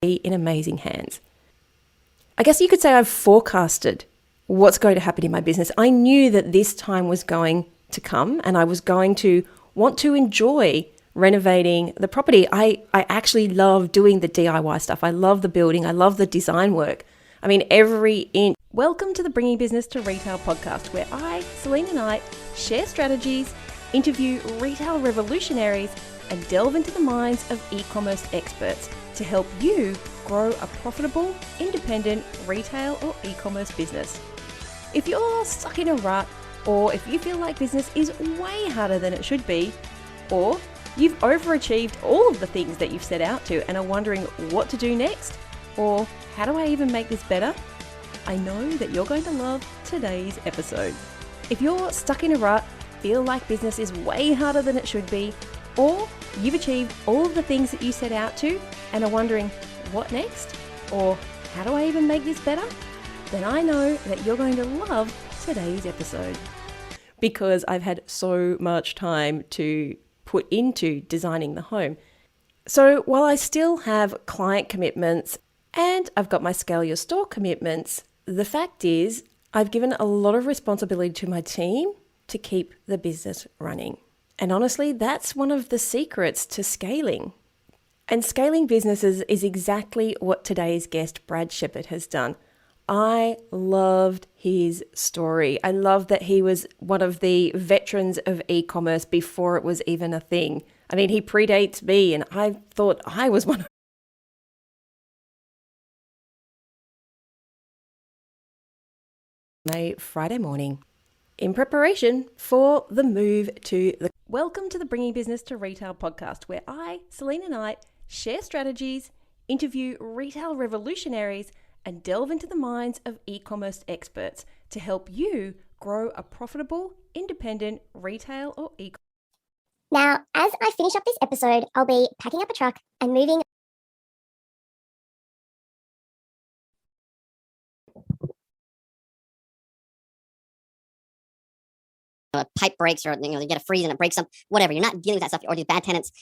in amazing hands. I guess you could say I've forecasted what's going to happen in my business. I knew that this time was going to come and I was going to want to enjoy renovating the property. I actually love doing the DIY stuff. I love the building. I love the design work. I mean, every inch. Welcome to the Bringing Business to Retail podcast, where I, Selena Knight, share strategies, interview retail revolutionaries, and delve into the minds of e-commerce experts to help you grow a profitable, independent retail or e-commerce business. If you're stuck in a rut, or if you feel like business is way harder than it should be, or you've overachieved all of the things that you've set out to and are wondering what to do next, or how do I even make this better? I know that you're going to love today's episode. If you're stuck in a rut, feel like business is way harder than it should be, or you've achieved all of the things that you set out to and are wondering what next, or how do I even make this better, then I know that you're going to love today's episode, because I've had so much time to put into designing the home. So while I still have client commitments and I've got my Scale Your Store commitments, the fact is I've given a lot of responsibility to my team to keep the business running. And honestly, that's one of the secrets to scaling. And scaling businesses is exactly what today's guest, Brad Sheppard, has done. I loved his story. I love that he was one of the veterans of e-commerce before it was even a thing. I mean, he predates me, and I thought I was one of my Friday morning in preparation for the move to the... Welcome to the Bringing Business to Retail podcast, where I, Selena Knight, share strategies, interview retail revolutionaries, and delve into the minds of e-commerce experts to help you grow a profitable, independent retail or e-commerce. Now, as I finish up this episode, I'll be packing up a truck and moving. A pipe breaks, or you get a freeze and it breaks up, whatever. You're not dealing with that stuff, or these bad tenants.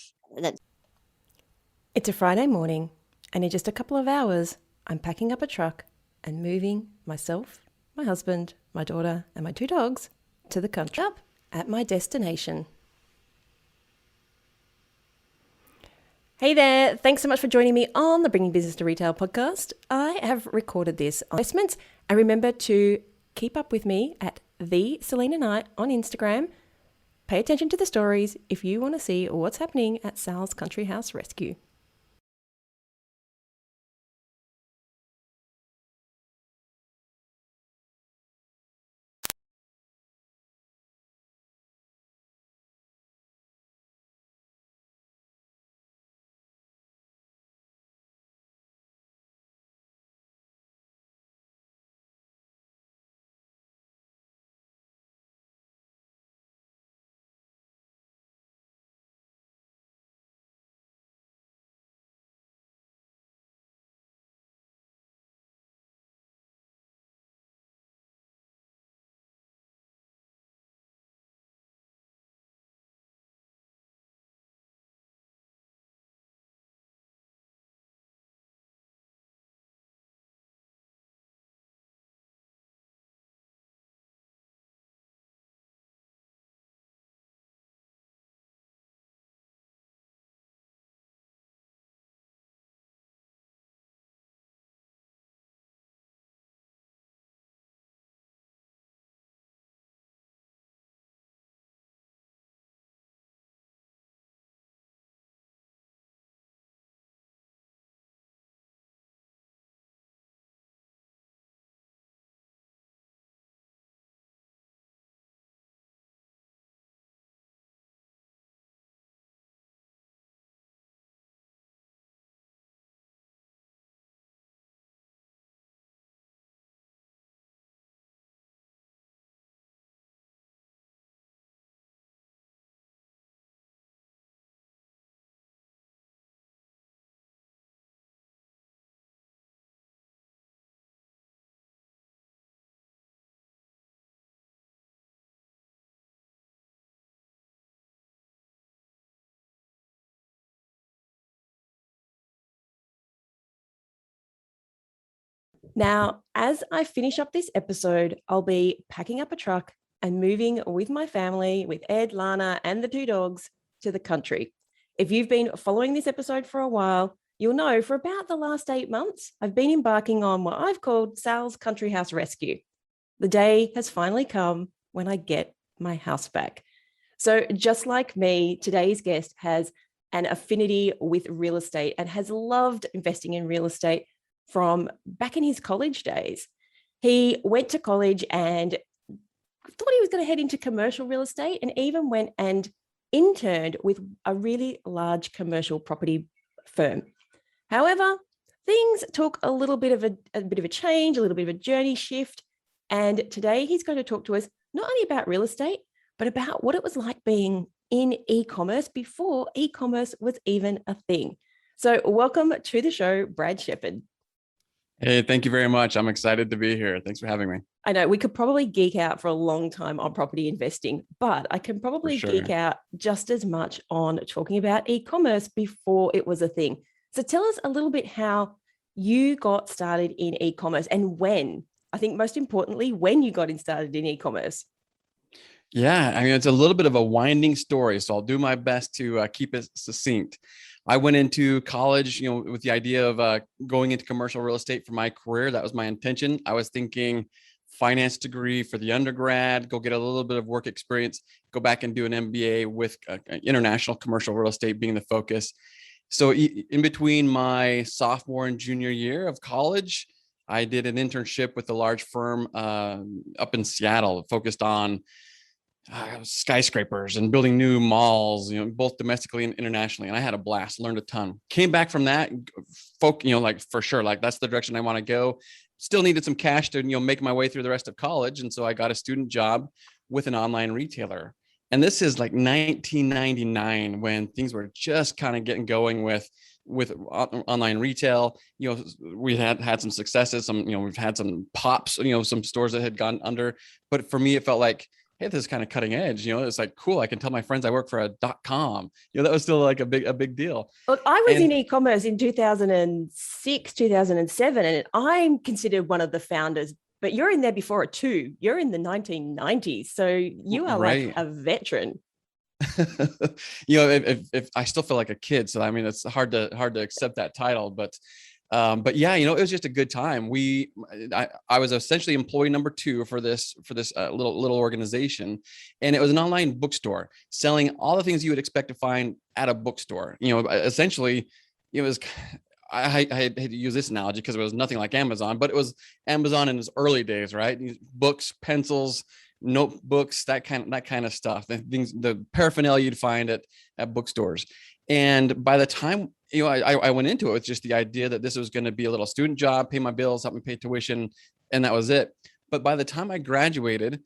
It's a Friday morning, and in just a couple of hours, I'm packing up a truck and moving myself, my husband, my daughter, and my 2 dogs to the country up at my destination. Hey there, thanks so much for joining me on the Bringing Business to Retail podcast. I have recorded this on investments, and remember to keep up with me at the Selena Knight on Instagram. Pay attention to the stories if you want to see what's happening at Sal's Country House Rescue. Now, as I finish up this episode, I'll be packing up a truck and moving with my family, with Ed, Lana, and the two dogs to the country. If you've been following this episode for a while, you'll know for about the last 8 months, I've been embarking on what I've called Sal's Country House Rescue. The day has finally come when I get my house back. So just like me, today's guest has an affinity with real estate and has loved investing in real estate from back in his college days. He went to college and thought he was going to head into commercial real estate, and even went and interned with a really large commercial property firm. However, things took a little bit of a change, a little bit of a journey shift. And today he's going to talk to us not only about real estate, but about what it was like being in e-commerce before e-commerce was even a thing. So welcome to the show, Brad Sheppard. Hey, thank you very much. I'm excited to be here. Thanks for having me. I know we could probably geek out for a long time on property investing, but I can probably geek out just as much on talking about e-commerce before it was a thing. So tell us a little bit how you got started in e-commerce and when. I think most importantly, when you got started in e-commerce. Yeah, I mean, it's a little bit of a winding story, so I'll do my best to keep it succinct. I went into college, with the idea of going into commercial real estate for my career. That was my intention. I was thinking finance degree for the undergrad, go get a little bit of work experience, go back and do an MBA with international commercial real estate being the focus. So in between my sophomore and junior year of college, I did an internship with a large firm up in Seattle focused on skyscrapers and building new malls, both domestically and internationally. And I had a blast, learned a ton. Came back from that, for sure, that's the direction I want to go. Still needed some cash to, make my way through the rest of college. And so I got a student job with an online retailer. And this is like 1999 when things were just kind of getting going with online retail. We had some successes, we've had some pops, some stores that had gone under. But for me, it felt like, hey, this is kind of cutting edge. It's like, cool. I can tell my friends I work for a .com. That was still like a big deal. Look, I was in e-commerce in 2006, 2007, and I'm considered one of the founders, but you're in there before it too. You're in the 1990s. So you are like a veteran. If I still feel like a kid. So, I mean, it's hard to accept that title, but yeah, it was just a good time. I was essentially employee number 2 for this little organization, and it was an online bookstore selling all the things you would expect to find at a bookstore. Essentially, it was. I hate to use this analogy because it was nothing like Amazon, but it was Amazon in its early days, right? Books, pencils, notebooks, that kind of stuff. The paraphernalia you'd find at bookstores. And by the time I went into it with just the idea that this was going to be a little student job, pay my bills, help me pay tuition, and that was it. But by the time I graduated,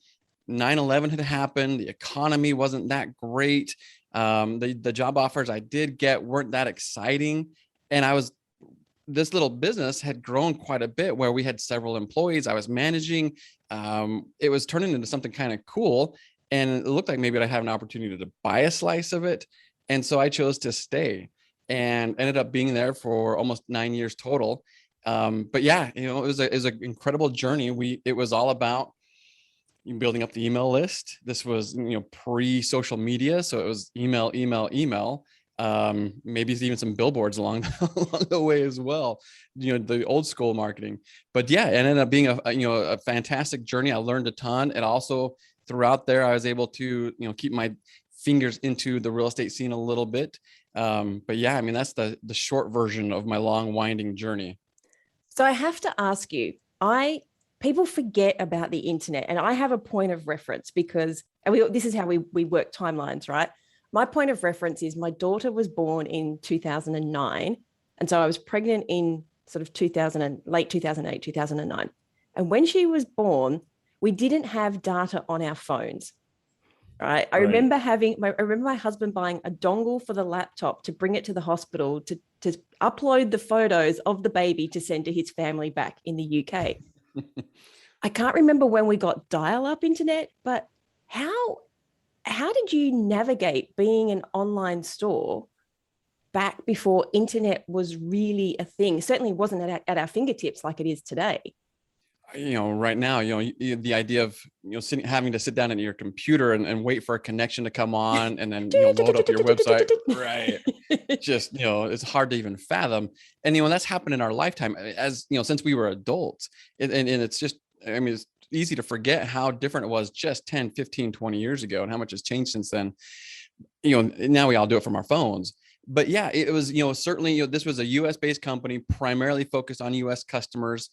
9/11 had happened. The economy wasn't that great. The job offers I did get weren't that exciting, and this little business had grown quite a bit where we had several employees I was managing. It was turning into something kind of cool, and it looked like maybe I'd have an opportunity to buy a slice of it. And so I chose to stay and ended up being there for almost 9 years total. But yeah, it was an incredible journey. It was all about building up the email list. This was, pre-social media. So it was email. Maybe even some billboards along the way as well, the old school marketing. But yeah, it ended up being a fantastic journey. I learned a ton. And also throughout there, I was able to, keep my fingers into the real estate scene a little bit. But yeah, I mean, that's the short version of my long winding journey. So I have to ask you, people forget about the internet, and I have a point of reference because this is how we work timelines, right? My point of reference is my daughter was born in 2009. And so I was pregnant in sort of late 2008, 2009. And when she was born, we didn't have data on our phones. Right. I remember my husband buying a dongle for the laptop to bring it to the hospital to upload the photos of the baby to send to his family back in the UK. I can't remember when we got dial-up internet, but how did you navigate being an online store back before internet was really a thing? Certainly wasn't at our fingertips like it is today. right now, the idea of, having to sit down at your computer and wait for a connection to come on and then, load up your website. Right. Just, it's hard to even fathom. And, that's happened in our lifetime as, since we were adults. And it's just, it's easy to forget how different it was just 10, 15, 20 years ago and how much has changed since then. Now we all do it from our phones. But yeah, it was, certainly, this was a US based company, primarily focused on US customers.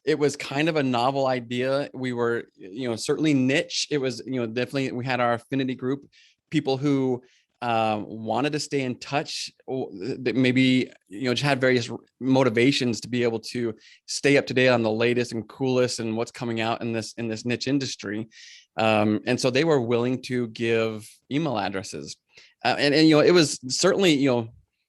It was kind of a novel idea. We were, certainly niche. It was, definitely, we had our affinity group, people who wanted to stay in touch, or maybe, just had various motivations to be able to stay up to date on the latest and coolest and what's coming out in this niche industry. And so they were willing to give email addresses. And it was certainly,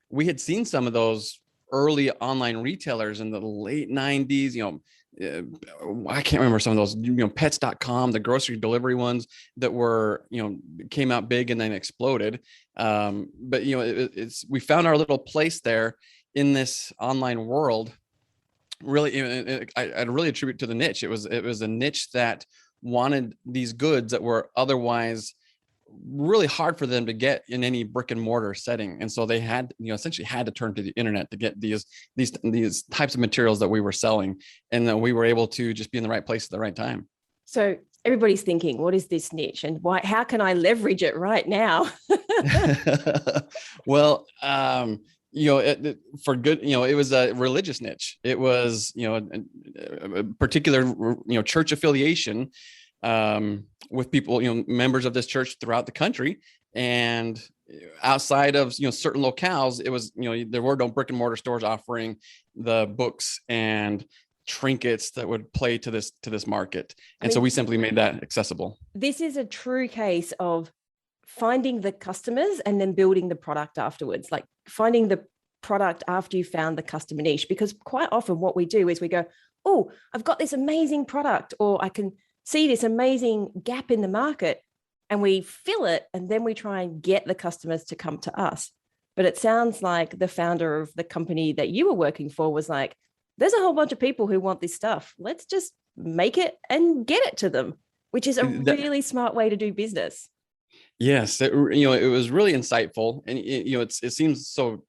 we had seen some of those early online retailers in the late 90s, I can't remember some of those, pets.com, the grocery delivery ones that were, came out big and then exploded. But, we found our little place there in this online world. Really, I'd really attribute to the niche. It was a niche that wanted these goods that were otherwise really hard for them to get in any brick and mortar setting. And so they had, essentially had to turn to the internet to get these types of materials that we were selling. And then we were able to just be in the right place at the right time. So everybody's thinking, what is this niche and why, how can I leverage it right now? Well, for good, it was a religious niche. It was, a particular, church affiliation, with people, members of this church throughout the country. And outside of, certain locales, it was, there were no brick and mortar stores offering the books and trinkets that would play to this market. And so we simply made that accessible. This is a true case of finding the customers and then building the product afterwards, like finding the product after you found the customer niche. Because quite often what we do is we go, oh, I've got this amazing product, or I can see this amazing gap in the market, and we fill it, and then we try and get the customers to come to us. But it sounds like the founder of the company that you were working for was like, there's a whole bunch of people who want this stuff. Let's just make it and get it to them, which is a really smart way to do business. Yes, it was really insightful. And it seems so,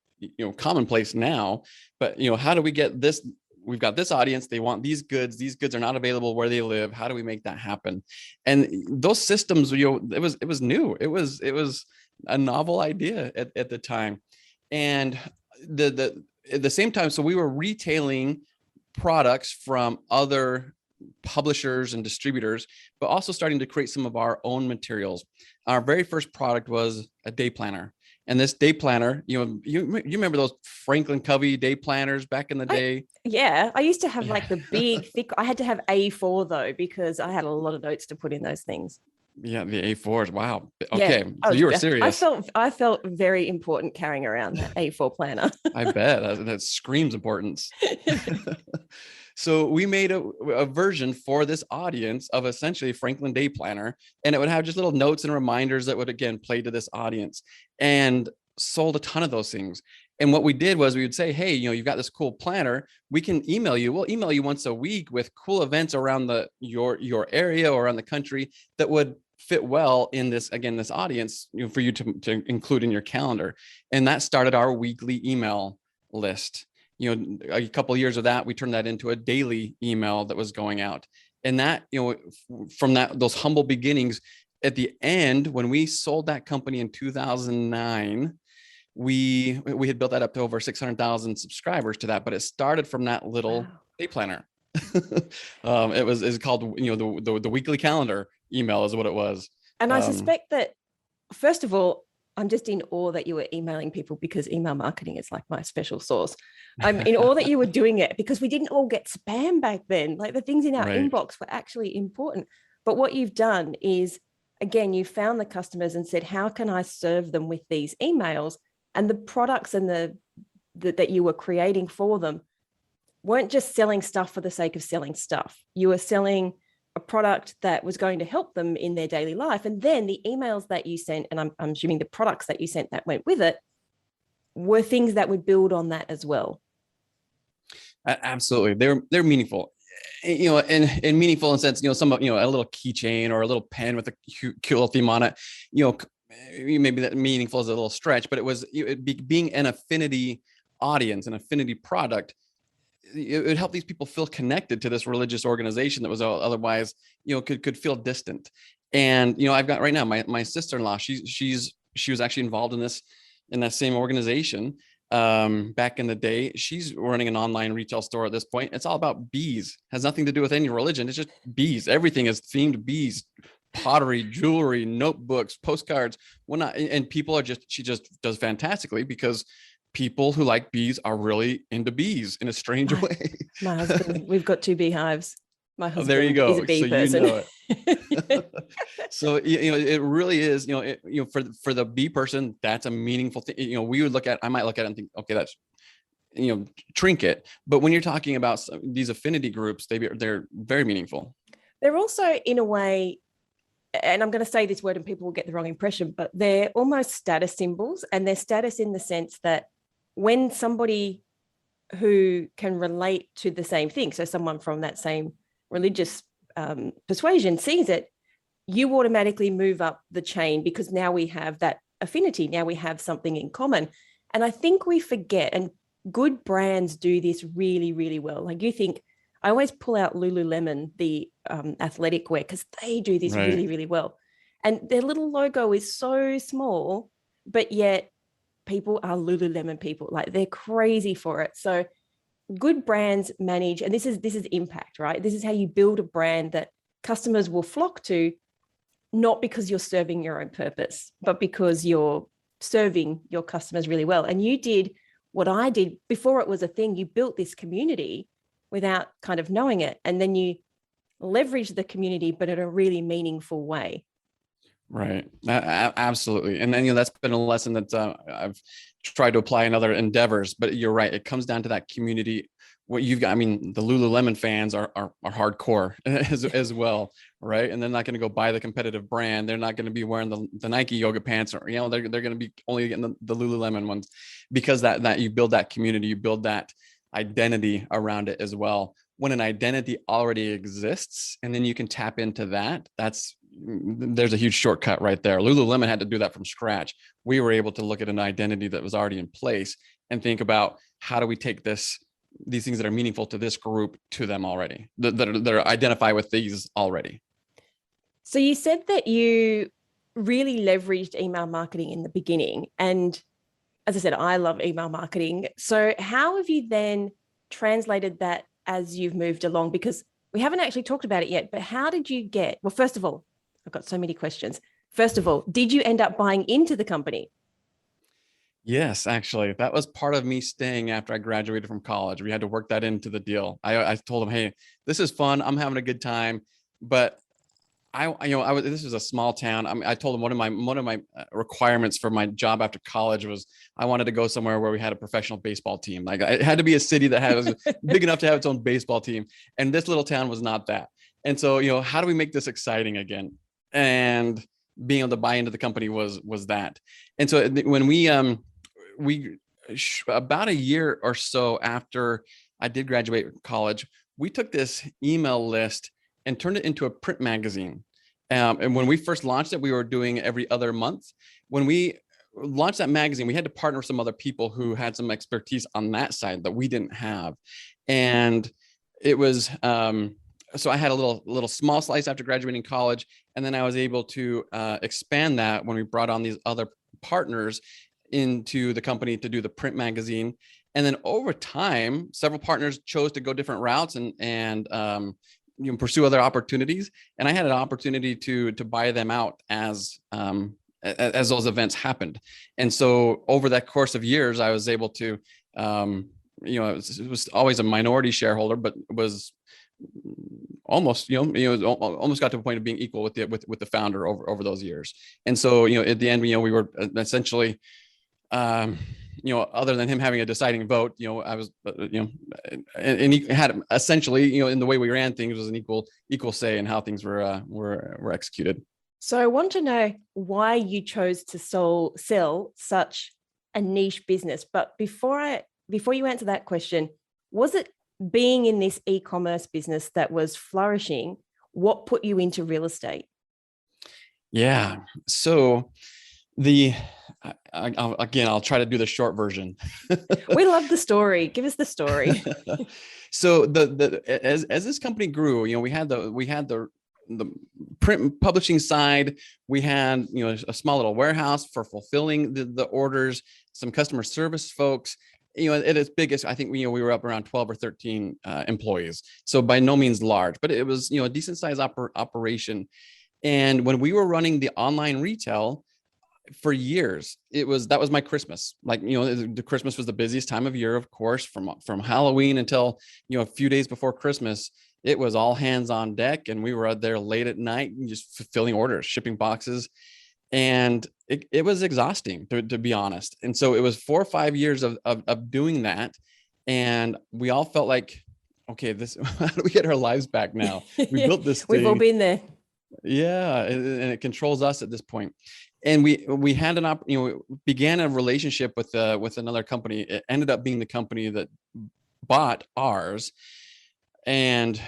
commonplace now, but how do we get this? We've got this audience, they want these goods are not available where they live. How do we make that happen? And those systems, it was new. It was a novel idea at the time. And at the same time, so we were retailing products from other publishers and distributors, but also starting to create some of our own materials. Our very first product was a day planner. And this day planner, you remember those Franklin Covey day planners back in the day? I used to have like the big, thick, I had to have A4 though, because I had a lot of notes to put in those things. Yeah, the A4s. Wow. Okay. So you were serious. I felt very important carrying around that A4 planner. I bet that screams importance. So we made a version for this audience of essentially Franklin Day Planner, and it would have just little notes and reminders that would, again, play to this audience, and sold a ton of those things. And what we did was we would say, hey, you've got this cool planner. We can email you. We'll email you once a week with cool events around your area or around the country that would fit well in this audience, for you to include in your calendar. And that started our weekly email list. A couple of years of that, we turned that into a daily email that was going out. And that, from those humble beginnings, at the end, when we sold that company in 2009, we had built that up to over 600,000 subscribers to that, but it started from that little day planner. It's called, the weekly calendar email is what it was. And I suspect that, first of all, I'm just in awe that you were emailing people, because email marketing is like my special sauce. I'm in awe that you were doing it, because we didn't all get spam back then. Like the things in our inbox were actually important. But what you've done is, again, you found the customers and said, how can I serve them with these emails? And the products and that you were creating for them weren't just selling stuff for the sake of selling stuff. You were selling a product that was going to help them in their daily life. And then the emails that you sent, and I'm assuming the products that you sent that went with it, were things that would build on that as well. Absolutely. They're meaningful. in meaningful in sense, some, a little keychain or a little pen with a cute little theme on it, maybe that meaningful is a little stretch, but it was being an affinity audience, an affinity product. It would help these people feel connected to this religious organization that was otherwise, could feel distant. And, I've got right now, my sister-in-law, she was actually involved in that same organization. Back in the day. She's running an online retail store at this point. It's all about bees. Has nothing to do with any religion. It's just bees. Everything is themed bees, pottery, jewelry, notebooks, postcards, whatnot. And people she just does fantastically because people who like bees are really into bees in a strange way. My husband, we've got 2 beehives. My husband there you go. is a bee so person. You know it. So it really is. For the bee person, that's a meaningful thing. I might look at it and think, okay, that's trinket. But when you're talking about these affinity groups, they're very meaningful. They're also, in a way, and I'm going to say this word and people will get the wrong impression, but they're almost status symbols, and they're status in the sense that when somebody who can relate to the same thing, so someone from that same religious persuasion sees it, you automatically move up the chain because now we have that affinity. Now we have something in common. And I think we forget, and good brands do this really, really well. Like I always pull out Lululemon, the athletic wear, because they do this Right. really, really well. And their little logo is so small, but yet people are Lululemon people. Like they're crazy for it. So good brands manage, and this is impact, right? This is how you build a brand that customers will flock to, not because you're serving your own purpose, but because you're serving your customers really well. And you did what I did before it was a thing. You built this community without kind of knowing it, and then you leveraged the community, but in a really meaningful way. Right. Absolutely. And then, that's been a lesson that I've tried to apply in other endeavors, but you're right. It comes down to that community. What you've got, I mean, the Lululemon fans are hardcore as well. Right. And they're not going to go buy the competitive brand. They're not going to be wearing the Nike yoga pants, or, they're going to be only getting the Lululemon ones, because that you build that community, you build that identity around it as well. When an identity already exists and then you can tap into that, there's a huge shortcut right there. Lululemon had to do that from scratch. We were able to look at an identity that was already in place and think about, how do we take these things that are meaningful to this group to them already, that are identify with these already. So you said that you really leveraged email marketing in the beginning. And as I said, I love email marketing. So how have you then translated that as you've moved along? Because we haven't actually talked about it yet, but how did you well, first of all, I've got so many questions. First of all, did you end up buying into the company? Yes, actually, that was part of me staying after I graduated from college. We had to work that into the deal. I told them, hey, this is fun. I'm having a good time, but this was a small town. I told them one of my requirements for my job after college was I wanted to go somewhere where we had a professional baseball team. Like it had to be a city that was big enough to have its own baseball team. And this little town was not that. And so, how do we make this exciting again? And being able to buy into the company was that. And so when we about a year or so after I did graduate college, we took this email list and turned it into a print magazine. And when we first launched it, we were doing every other month. When we launched that magazine, we had to partner with some other people who had some expertise on that side that we didn't have. And it was, so I had a little small slice after graduating college. And then I was able to expand that when we brought on these other partners into the company to do the print magazine. And then over time, several partners chose to go different routes and pursue other opportunities. And I had an opportunity to buy them out as those events happened. And so over that course of years, I was able to, it was always a minority shareholder, but was almost, almost got to a point of being equal with the founder over those years. And so, at the end, we were essentially, other than him having a deciding vote, I was, and he had essentially, in the way we ran things, was an equal say in how things were executed. So I want to know why you chose to sell such a niche business. But before you answer that question, was it being in this e-commerce business that was flourishing, what put you into real estate? Yeah. So I'll try to do the short version. We love the story. Give us the story. So as this company grew, we had the print publishing side. We had, a small little warehouse for fulfilling the orders, some customer service folks. At its biggest, I think we were up around 12 or 13 employees. So by no means large, but it was, a decent sized operation. And when we were running the online retail for years, that was my Christmas. The Christmas was the busiest time of year, of course, from Halloween until, a few days before Christmas. It was all hands on deck, and we were out there late at night just fulfilling orders, shipping boxes. And it was exhausting, to be honest. And so it was 4 or 5 years of doing that. And we all felt like, okay, how do we get our lives back now? We built this thing. We've all been there. Yeah. And it controls us at this point. And we had began a relationship with another company. It ended up being the company that bought ours. And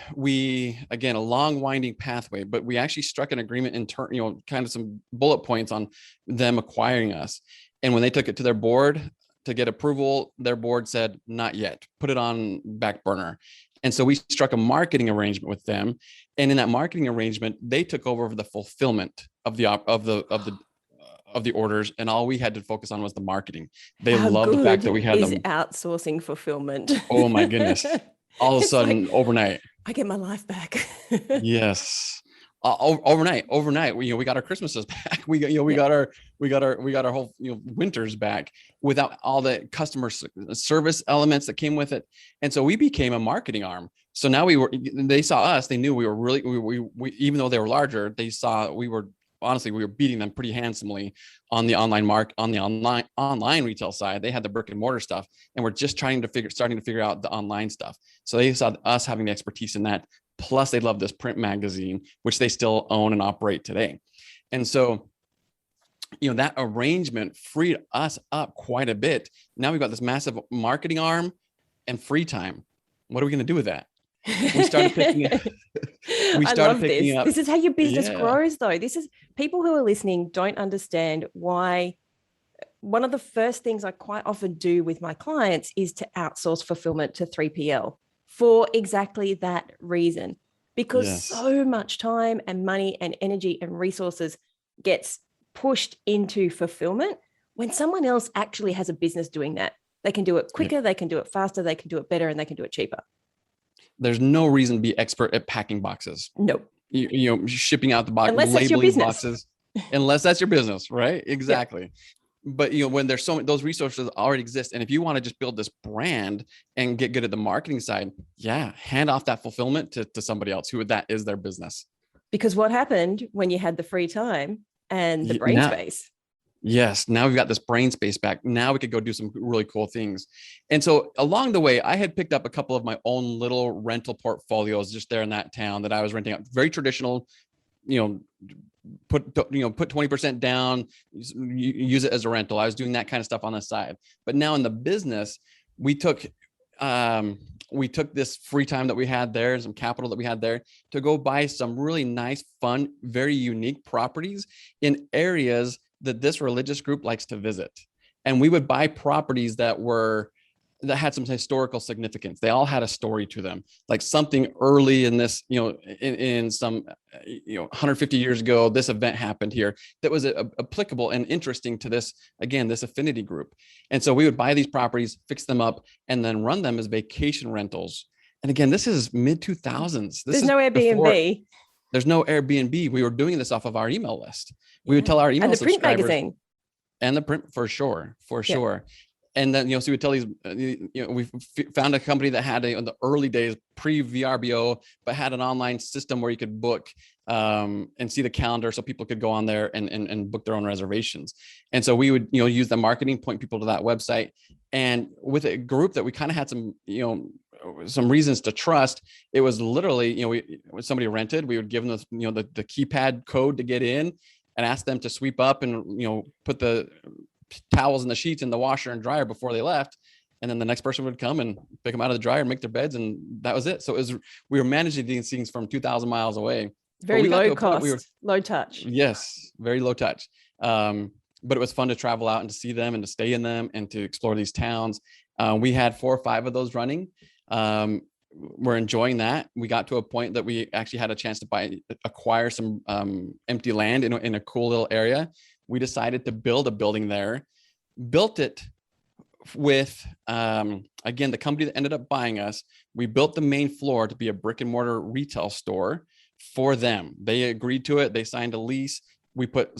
again, a long winding pathway, but we actually struck an agreement in turn, kind of some bullet points on them acquiring us. And when they took it to their board to get approval, their board said, not yet, put it on back burner. And so we struck a marketing arrangement with them. And in that marketing arrangement, they took over the fulfillment of the orders, and all we had to focus on was the marketing. They loved the fact that we had them outsourcing fulfillment. Oh my goodness. All of a sudden, overnight, I get my life back. Yes. Overnight, we got our Christmases back. We got our whole winters back without all the customer service elements that came with it. And so we became a marketing arm. So now they saw us, they knew we were really, we even though they were larger, they saw we were beating them pretty handsomely on the online retail side. They had the brick and mortar stuff, and we're just starting to figure out the online stuff. So they saw us having the expertise in that. Plus they love this print magazine, which they still own and operate today. And so, that arrangement freed us up quite a bit. Now we've got this massive marketing arm and free time. What are we going to do with that? We started picking up. This is how your business grows, though. This is, people who are listening don't understand why. One of the first things I quite often do with my clients is to outsource fulfillment to 3PL for exactly that reason, because so much time and money and energy and resources gets pushed into fulfillment when someone else actually has a business doing that. They can do it quicker, they can do it faster, they can do it better, and they can do it cheaper. There's no reason to be expert at packing boxes. Nope. Shipping out the box, unless labeling boxes, unless that's your business, right? Exactly. Yeah. But when there's those resources already exist, and if you want to just build this brand and get good at the marketing side, hand off that fulfillment to somebody else that is their business. Because what happened when you had the free time and the brain space? Yes. Now we've got this brain space back. Now we could go do some really cool things. And so along the way, I had picked up a couple of my own little rental portfolios just there in that town that I was renting out. Very traditional, put 20% down, use it as a rental. I was doing that kind of stuff on the side. But now in the business, we took this free time that we had there, some capital that we had there, to go buy some really nice, fun, very unique properties in areas that this religious group likes to visit. And we would buy properties that had some historical significance. They all had a story to them, like something early in this, in some, 150 years ago, this event happened here that was applicable and interesting to this affinity group. And so we would buy these properties, fix them up, and then run them as vacation rentals. And again, this is mid 2000s. There's no Airbnb. There's no Airbnb. We were doing this off of our email list. We would tell our email subscribers. And the print magazine. And the print, for sure. And then, so we would tell these, we found a company that had in the early days, pre-VRBO, but had an online system where you could book and see the calendar, so people could go on there and book their own reservations. And so we would, use the marketing, point people to that website. And with a group that we kind of had some, some reasons to trust, it was literally, when somebody rented, we would give them the keypad code to get in and ask them to sweep up and, put the towels and the sheets in the washer and dryer before they left. And then the next person would come and pick them out of the dryer and make their beds. And that was it. So we were managing these things from 2,000 miles away. Very low cost, low touch. Yes, very low touch. But it was fun to travel out and to see them and to stay in them and to explore these towns. We had 4 or 5 of those running. We're enjoying that. We got to a point that we actually had a chance to acquire some empty land in a cool little area. We decided to build a building there, built it with, again, the company that ended up buying us. We built the main floor to be a brick and mortar retail store for them. They agreed to it. They signed a lease. But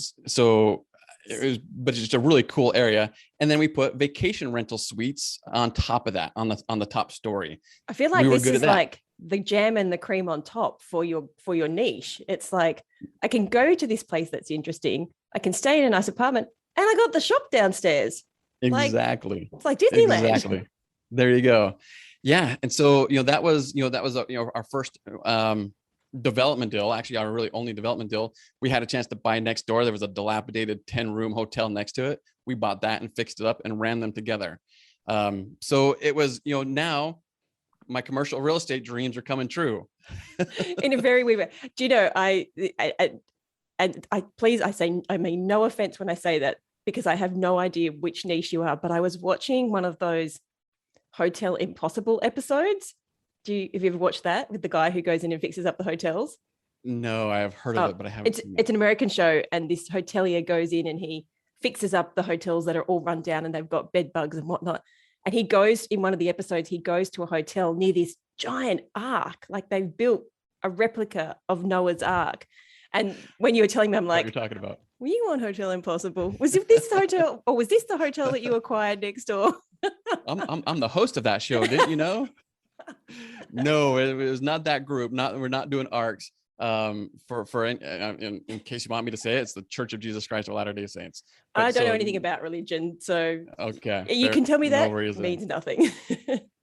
it's just a really cool area. And then we put vacation rental suites on top of that, on the top story. I feel like this is like the jam and the cream on top for your niche. It's like, I can go to this place that's interesting. I can stay in a nice apartment, and I got the shop downstairs. Exactly. It's like Disneyland. Exactly. There you go. Yeah. And so, that was our first, development deal, actually our really only development deal. We had a chance to buy next door. There was a dilapidated 10-room hotel next to it. We bought that and fixed it up and ran them together. So it was, now my commercial real estate dreams are coming true. In a very weird way. Do you know, I mean no offense when I say that, because I have no idea which niche you are, but I was watching one of those Hotel Impossible episodes. Have you ever watched that with the guy who goes in and fixes up the hotels? No, I have heard of it, but I haven't. It's an American show, and this hotelier goes in and he fixes up the hotels that are all run down and they've got bed bugs and whatnot. And he goes, in one of the episodes, he goes to a hotel near this giant ark, like they've built a replica of Noah's Ark. And when you were telling me, I'm like, what you're talking about? Were you on Hotel Impossible? Was it this hotel, or was this the hotel that you acquired next door? I'm the host of that show. Didn't you know? No, it was not that group. We're not doing arcs. In case you want me to say it, it's the Church of Jesus Christ of Latter-day Saints. I don't know anything about religion, so okay, you can tell me that. It means nothing.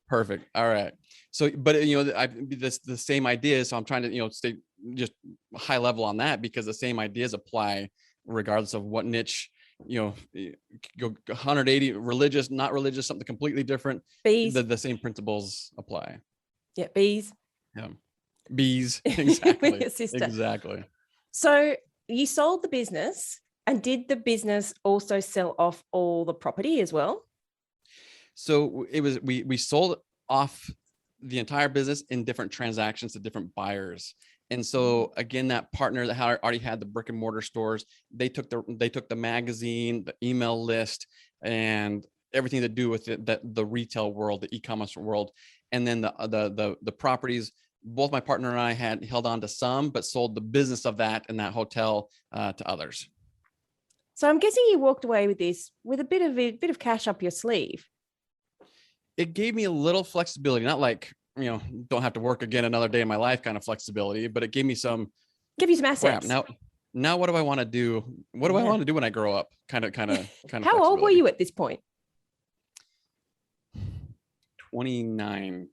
Perfect. All right. So, but the same idea. So I'm trying to stay just high level on that, because the same ideas apply regardless of what niche. Go 180, religious, not religious, something completely different. Bees. The same principles apply. Yeah, bees. Yeah, bees. Exactly. With your sister. Exactly. So you sold the business, and did the business also sell off all the property as well? So it was we sold off the entire business in different transactions to different buyers. And so again, that partner that already had the brick and mortar stores, they took the magazine, the email list, and everything to do with it, the retail world, the e-commerce world. And then the properties, both my partner and I had held on to some, but sold the business of that and that hotel to others. So I'm guessing you walked away with this with a bit of cash up your sleeve. It gave me a little flexibility, not like, don't have to work again another day in my life kind of flexibility, but it gave me some. Give you some assets. Now what do I want to do? What do I want to do when I grow up? Kind of. How old were you at this point? 29.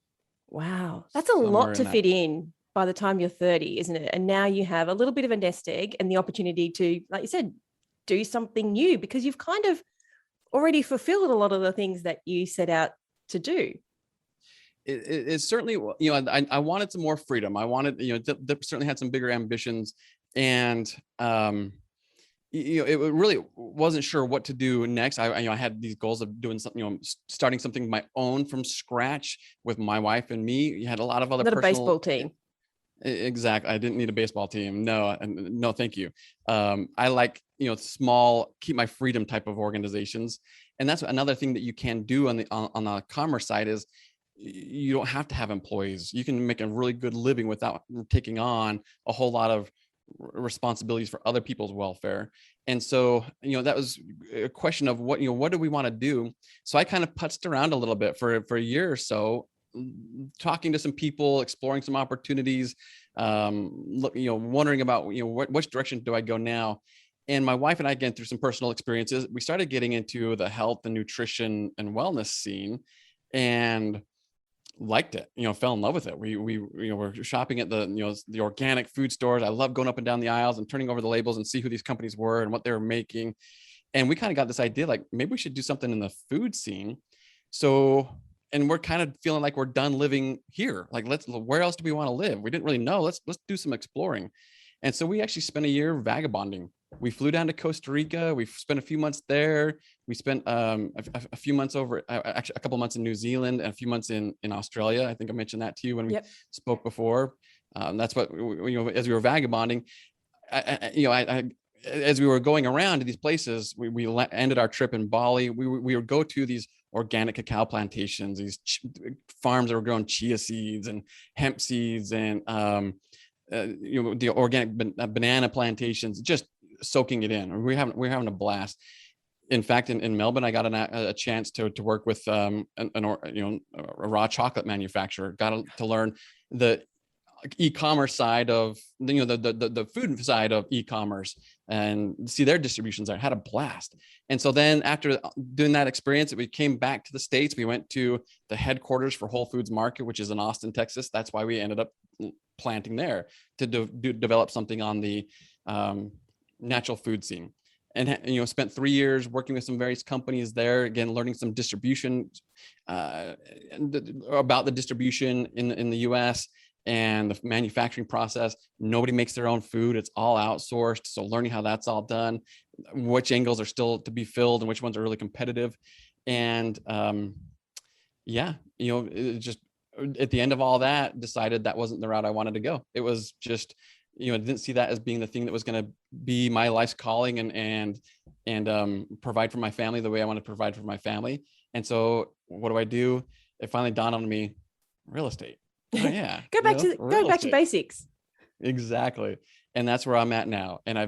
Wow. That's a lot to fit in by the time you're 30, isn't it? And now you have a little bit of a nest egg and the opportunity to, like you said, do something new, because you've kind of already fulfilled a lot of the things that you set out to do. It certainly, I wanted some more freedom. I wanted, certainly had some bigger ambitions, and it really wasn't sure what to do next. I had these goals of doing something, starting something of my own from scratch with my wife and me. You had a lot of other personal, baseball team. Exactly. I didn't need a baseball team. No, thank you. I like, small, keep my freedom type of organizations. And that's another thing that you can do on the commerce side is you don't have to have employees. You can make a really good living without taking on a whole lot of responsibilities for other people's welfare. And so, that was a question of what do we want to do? So I kind of putzed around a little bit for a year or so, talking to some people, exploring some opportunities, wondering about, which direction do I go now? And my wife and I, again, through some personal experiences, we started getting into the health and nutrition and wellness scene, and liked it, fell in love with it. We were shopping at the organic food stores. I love going up and down the aisles and turning over the labels and see who these companies were and what they were making. And we kind of got this idea, like maybe we should do something in the food scene. So, and we're kind of feeling like we're done living here. Like, where else do we want to live? We didn't really know. Let's do some exploring. And so we actually spent a year vagabonding. We flew down to Costa Rica. We spent a few months there. We spent a few months actually a couple months in New Zealand and a few months in Australia. I think I mentioned that to you when we spoke before. That's what, as we were vagabonding, as we were going around to these places, we ended our trip in Bali. We would go to these organic cacao plantations, these farms that were growing chia seeds and hemp seeds and the organic banana plantations, just soaking it in. We're having a blast. In fact, in Melbourne, I got a chance to work with a raw chocolate manufacturer. Got to learn the e-commerce side of the food side of e-commerce and see their distributions. I had a blast. And so then after doing that experience, we came back to the States. We went to the headquarters for Whole Foods Market, which is in Austin, Texas. That's why we ended up planting there to develop something on the natural food scene. And spent 3 years working with some various companies there, again learning some distribution about the distribution in the US and the manufacturing process. Nobody makes their own food. It's all outsourced. So learning how that's all done, which angles are still to be filled and which ones are really competitive. And it just, at the end of all that, decided that wasn't the route I wanted to go. It was just, didn't see that as being the thing that was going to be my life's calling and provide for my family the way I want to provide for my family. And so what do? It finally dawned on me, real estate. Oh, yeah. Go back to basics. Exactly. And that's where I'm at now. And I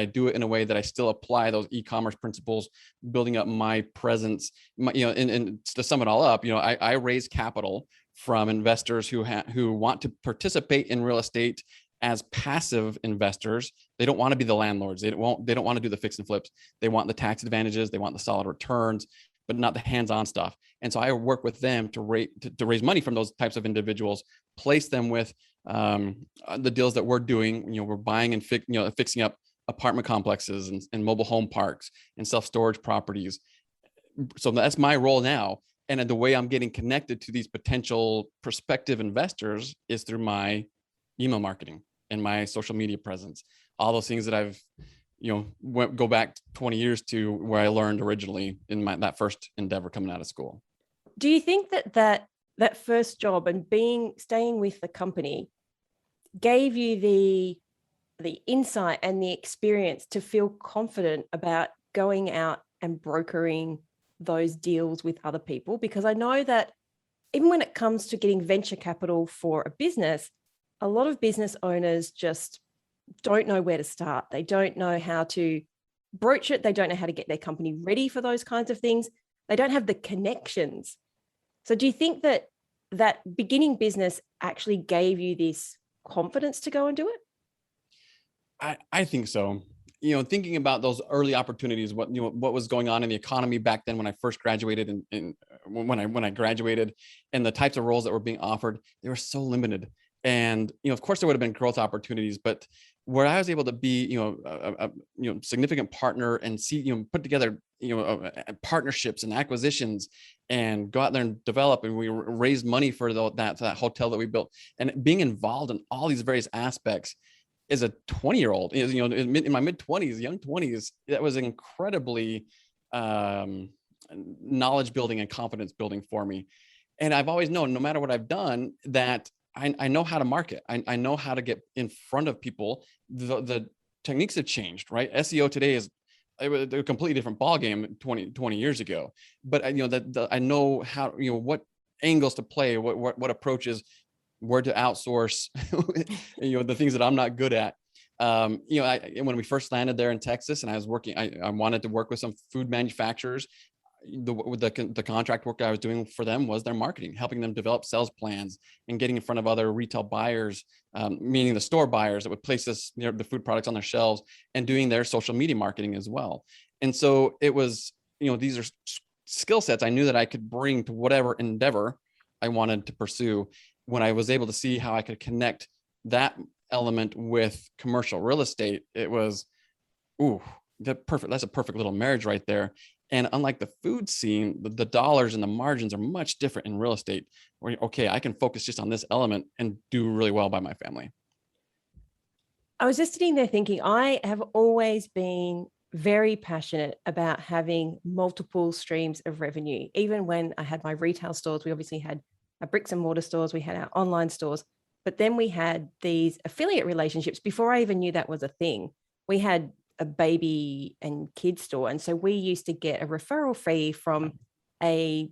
do it in a way that I still apply those e-commerce principles, building up my presence, and to sum it all up, I raise capital from investors who want to participate in real estate as passive investors. They don't want to be the landlords. They don't want to do the fix and flips. They want the tax advantages. They want the solid returns, but not the hands-on stuff. And so I work with them to raise money from those types of individuals, place them with the deals that we're doing. We're buying and fixing up apartment complexes and mobile home parks and self-storage properties. So that's my role now. And the way I'm getting connected to these potential prospective investors is through my email marketing and my social media presence, all those things that I've go back 20 years to where I learned originally in that first endeavor coming out of school. Do you think that first job and staying with the company gave you the insight and the experience to feel confident about going out and brokering those deals with other people? Because I know that even when it comes to getting venture capital for a business, a lot of business owners just don't know where to start. They don't know how to broach it. They don't know how to get their company ready for those kinds of things. They don't have the connections. So do you think that beginning business actually gave you this confidence to go and do it? I think so. Thinking about those early opportunities, what was going on in the economy back then when I first graduated and when I graduated, and the types of roles that were being offered, they were so limited. And, of course there would have been growth opportunities, but where I was able to be, a significant partner and see, put together, partnerships and acquisitions and go out there and develop, and we raised money for that hotel that we built, and being involved in all these various aspects as a 20-year-old, in my mid-20s, young 20s, that was incredibly knowledge building and confidence building for me. And I've always known, no matter what I've done, that I know how to market. I know how to get in front of people. The techniques have changed, right? SEO today is a completely different ballgame 20 years ago. But I know how, what angles to play, what approaches, where to outsource, the things that I'm not good at. When we first landed there in Texas, and I was working, I wanted to work with some food manufacturers. The contract work I was doing for them was their marketing, helping them develop sales plans and getting in front of other retail buyers, meaning the store buyers that would place the food products on their shelves, and doing their social media marketing as well. And so it was, these are skill sets I knew that I could bring to whatever endeavor I wanted to pursue. When I was able to see how I could connect that element with commercial real estate, it was, that's a perfect little marriage right there. And unlike the food scene, the dollars and the margins are much different in real estate, where, okay, I can focus just on this element and do really well by my family. I was just sitting there thinking, I have always been very passionate about having multiple streams of revenue. Even when I had my retail stores, we obviously had our bricks and mortar stores, we had our online stores, but then we had these affiliate relationships before I even knew that was a thing. We had a baby and kids store. And so we used to get a referral fee from a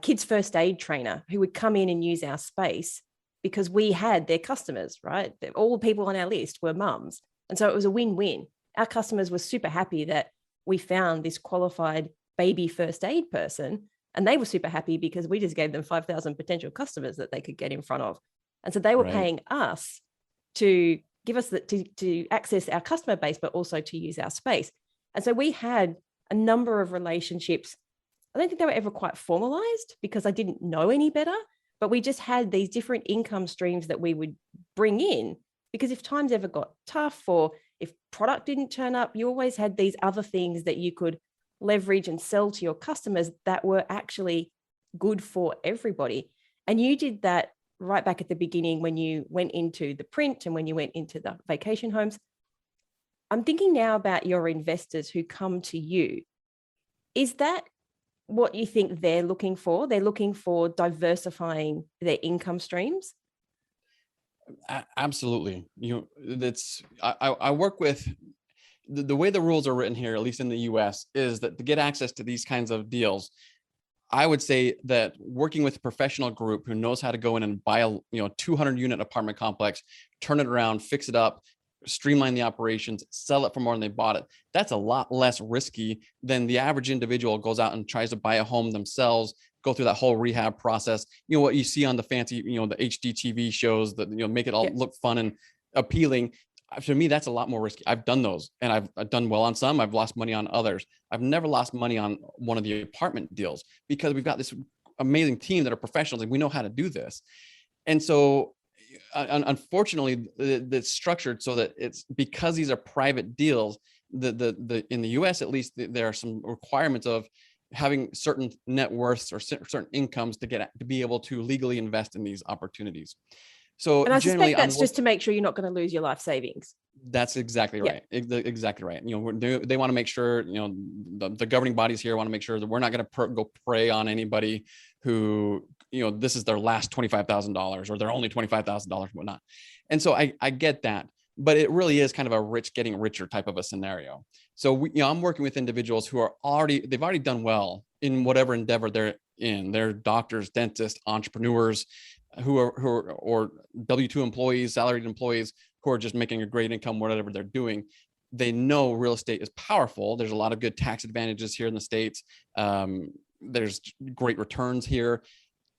kids first aid trainer who would come in and use our space because we had their customers, right? All the people on our list were mums. And so it was a win-win. Our customers were super happy that we found this qualified baby first aid person. And they were super happy because we just gave them 5,000 potential customers that they could get in front of. And so they were paying us to give us to access our customer base, but also to use our space. And so we had a number of relationships. I don't think they were ever quite formalized because I didn't know any better, but we just had these different income streams that we would bring in, because if times ever got tough or if product didn't turn up, you always had these other things that you could leverage and sell to your customers that were actually good for everybody. And you did that right back at the beginning when you went into the print and when you went into the vacation homes. I'm thinking now about your investors who come to you. Is that what you think they're looking for? They're looking for diversifying their income streams? Absolutely. I work with the way the rules are written here, at least in the US, is that to get access to these kinds of deals, I would say that working with a professional group who knows how to go in and buy a 200 unit apartment complex, turn it around, fix it up, streamline the operations, sell it for more than they bought it. That's a lot less risky than the average individual goes out and tries to buy a home themselves, go through that whole rehab process. What you see on the fancy, the HD TV shows that, make it all look fun and appealing. For me, that's a lot more risky. I've done those and I've done well on some. I've lost money on others. I've never lost money on one of the apartment deals because we've got this amazing team that are professionals and we know how to do this. And so unfortunately, it's structured so that it's because these are private deals. The in the US, at least, there are some requirements of having certain net worths or certain incomes to be able to legally invest in these opportunities. So, and I suspect that's just to make sure you're not going to lose your life savings. That's exactly right. Exactly right. They want to make sure, the governing bodies here want to make sure that we're not going to go prey on anybody who, this is their last $25,000 or they're only $25,000, whatnot. And so I get that, but it really is kind of a rich getting richer type of a scenario. So I'm working with individuals who they've already done well in whatever endeavor they're in. They're doctors, dentists, entrepreneurs, who are or W-2 employees, salaried employees who are just making a great income, whatever they're doing. They know real estate is powerful. There's a lot of good tax advantages here in the States. There's great returns here.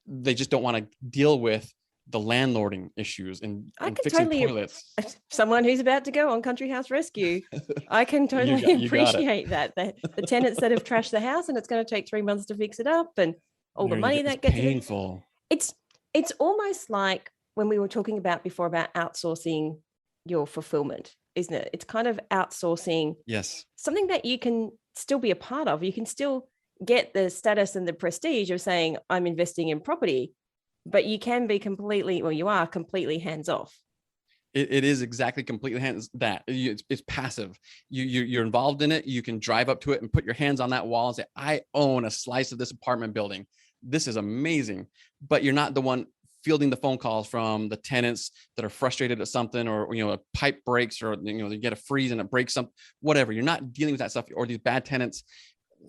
They just don't want to deal with the landlording issues and fixing toilets. Someone who's about to go on Country House Rescue, I can totally appreciate that. The tenants that have trashed the house and it's going to take 3 months to fix it up and all the money that gets painful. It's almost like when we were talking about before about outsourcing your fulfillment, isn't it? It's kind of outsourcing something that you can still be a part of. You can still get the status and the prestige of saying, I'm investing in property, but you can be you are completely hands off. It is exactly completely it's passive. You're involved in it. You can drive up to it and put your hands on that wall and say, I own a slice of this apartment building. This is amazing, but you're not the one fielding the phone calls from the tenants that are frustrated at something, or, a pipe breaks, or, you get a freeze and it breaks something, whatever. You're not dealing with that stuff, or these bad tenants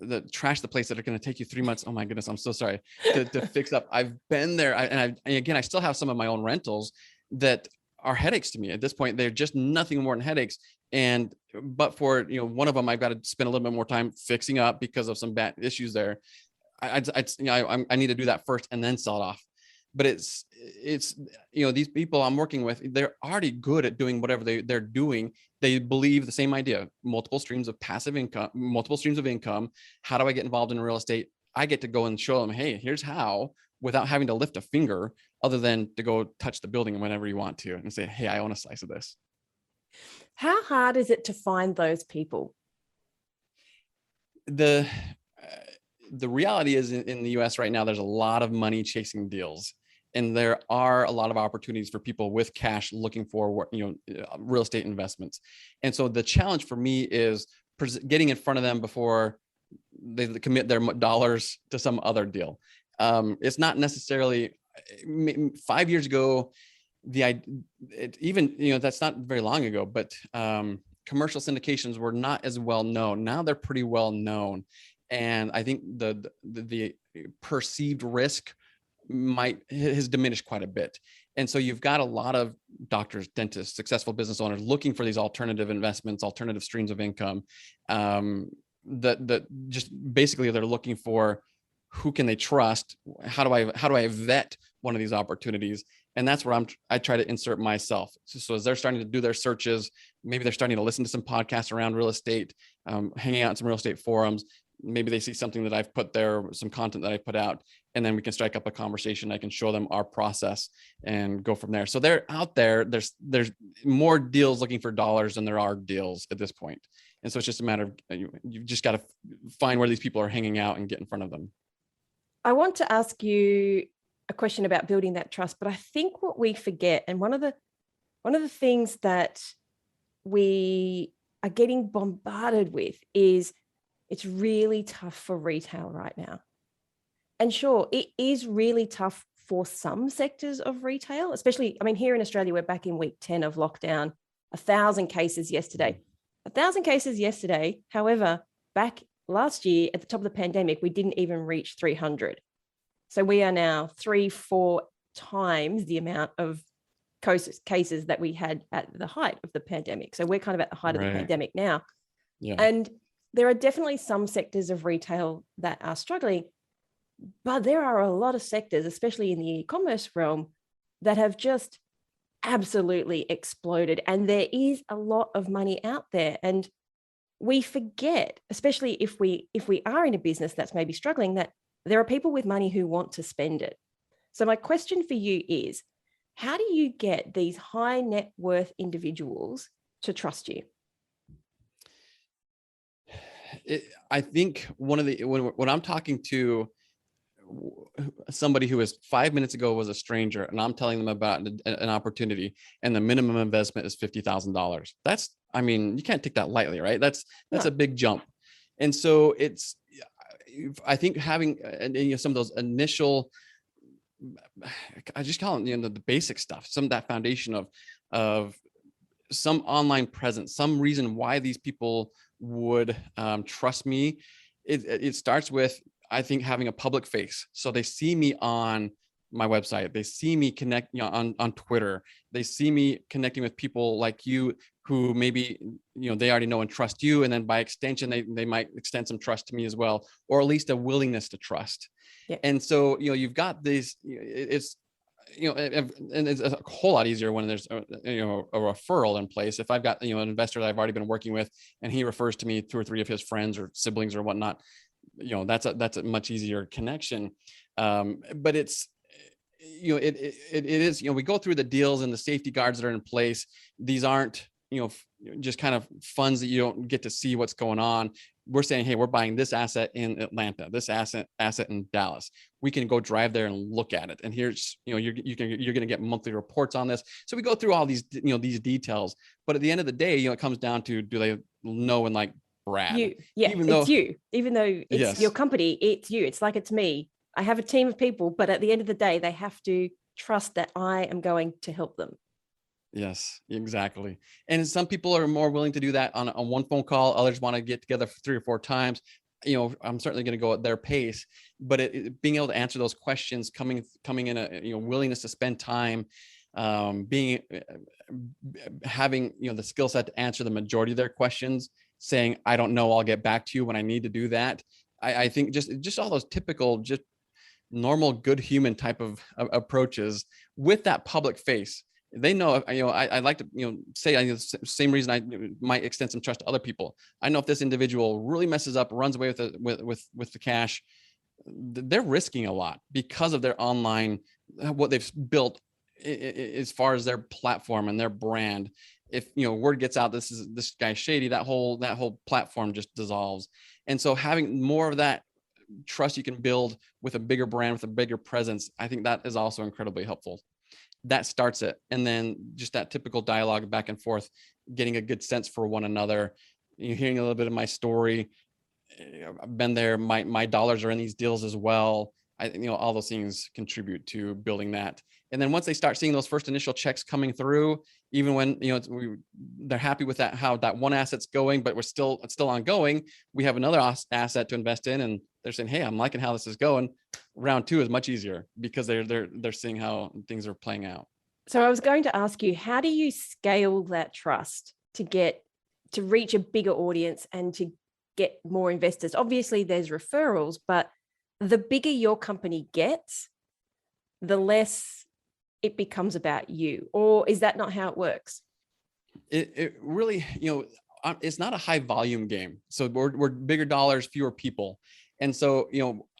that trash the place that are going to take you 3 months. Oh my goodness. I'm so sorry to fix up. I've been there. And again, I still have some of my own rentals that are headaches to me at this point. They're just nothing more than headaches. But for, one of them, I've got to spend a little bit more time fixing up because of some bad issues there. I need to do that first and then sell it off. But it's these people I'm working with, they're already good at doing whatever they're doing. They believe the same idea: multiple streams of passive income, multiple streams of income. How do I get involved in real estate? I get to go and show them, hey, here's how, without having to lift a finger, other than to go touch the building whenever you want to and say, hey, I own a slice of this. How hard is it to find those people? the the reality is in the US right now, there's a lot of money chasing deals. And there are a lot of opportunities for people with cash looking for, real estate investments. And so the challenge for me is getting in front of them before they commit their dollars to some other deal. It's not necessarily 5 years ago, that's not very long ago, but commercial syndications were not as well known. Now they're pretty well known. And I think the perceived risk has diminished quite a bit. And so you've got a lot of doctors, dentists, successful business owners looking for these alternative investments, alternative streams of income. That just basically they're looking for, who can they trust? How do I vet one of these opportunities? And that's where I try to insert myself. So as they're starting to do their searches, maybe they're starting to listen to some podcasts around real estate, hanging out in some real estate forums. Maybe they see something that I've put there, some content that I put out, and then we can strike up a conversation. I can show them our process and go from there. So they're out there. There's more deals looking for dollars than there are deals at this point. And so it's just a matter of, you've just got to find where these people are hanging out and get in front of them. I want to ask you a question about building that trust, but I think what we forget, and one of the things that we are getting bombarded with, is it's really tough for retail right now. And sure, it is really tough for some sectors of retail, especially, here in Australia, we're back in week 10 of lockdown, 1,000 cases yesterday. 1,000 cases yesterday. However, back last year at the top of the pandemic, we didn't even reach 300. So we are now 3-4 times the amount of cases that we had at the height of the pandemic. So we're kind of at the height of the pandemic now. Yeah. And there are definitely some sectors of retail that are struggling, but there are a lot of sectors, especially in the e-commerce realm, that have just absolutely exploded. And there is a lot of money out there. And we forget, especially if we are in a business that's maybe struggling, that there are people with money who want to spend it. So my question for you is, how do you get these high net worth individuals to trust you? I think when I'm talking to somebody who is 5 minutes ago was a stranger, and I'm telling them about an opportunity, and the minimum investment is $50,000. That's, you can't take that lightly, right? That's a big jump. And so I think having some of those initial, I just call it, the basic stuff, some of that foundation of some online presence, some reason why these people would trust me. It starts with, I think, having a public face. So they see me on my website, they see me connect on Twitter, they see me connecting with people like you who maybe they already know and trust you, and then by extension they might extend some trust to me as well, or at least a willingness to trust. Yeah. And so you've got these, it's and it's a whole lot easier when there's a referral in place. If I've got an investor that I've already been working with, and he refers to me 2 or 3 of his friends or siblings or whatnot, that's a much easier connection. But it's it is, we go through the deals and the safety guards that are in place. These aren't just kind of funds that you don't get to see what's going on. We're saying, hey, we're buying this asset in Atlanta, this asset in Dallas. We can go drive there and look at it. And here's, you're going to get monthly reports on this. So we go through all these, these details. But at the end of the day, it comes down to, do they know and like Brad? Even though it's your company, it's you. It's like, it's me. I have a team of people, but at the end of the day, they have to trust that I am going to help them. Yes, exactly. And some people are more willing to do that on one phone call. Others want to get together for 3 or 4 times. I'm certainly going to go at their pace, but being able to answer those questions, coming in a willingness to spend time, having the skill set to answer the majority of their questions, saying, I don't know, I'll get back to you when I need to do that. I think just all those typical, just normal, good human type of approaches with that public face. They know, I like to, say, the same reason I might extend some trust to other people. I know if this individual really messes up, runs away with the cash, they're risking a lot because of their online, what they've built as far as their platform and their brand. if word gets out, this guy's shady, that whole platform just dissolves. And so having more of that trust you can build with a bigger brand, with a bigger presence, I think that is also incredibly helpful. That starts it. And then just that typical dialogue back and forth, getting a good sense for one another, hearing a little bit of my story. I've been there. My dollars are in these deals as well. All those things contribute to building that. And then once they start seeing those first initial checks coming through, even when they're happy with that, how that one asset's going, but it's still ongoing, we have another asset to invest in, and they're saying, hey, I'm liking how this is going. Round two is much easier because they're seeing how things are playing out. So I was going to ask you, how do you scale that trust to reach a bigger audience and to get more investors? Obviously there's referrals, but the bigger your company gets, the less it becomes about you. Or is that not how it works? It really, it's not a high volume game. So we're bigger dollars, fewer people. And so,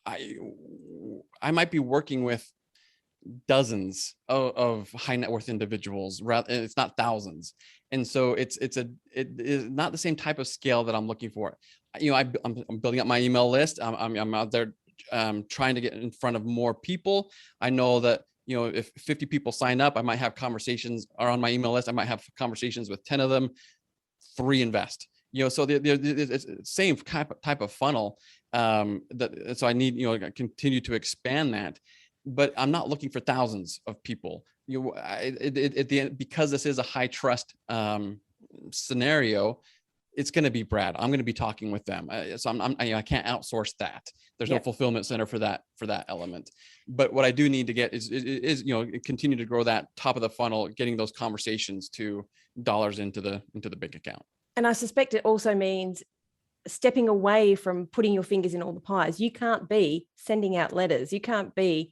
I might be working with dozens of high net worth individuals, rather, it's not thousands. And so it is not the same type of scale that I'm looking for. I'm building up my email list. I'm out there trying to get in front of more people. I know that, if 50 people sign up, I might have conversations, or on my email list, I might have conversations with 10 of them, 3 invest. So it's same type of funnel. So I need, continue to expand that, but I'm not looking for thousands of people. At the end, because this is a high trust scenario, it's going to be Brad. I'm going to be talking with them. So I can't outsource that. There's no fulfillment center for that element. But what I do need to get is continue to grow that top of the funnel, getting those conversations to dollars into the bank account. And I suspect it also means stepping away from putting your fingers in all the pies. You can't be sending out letters. You can't be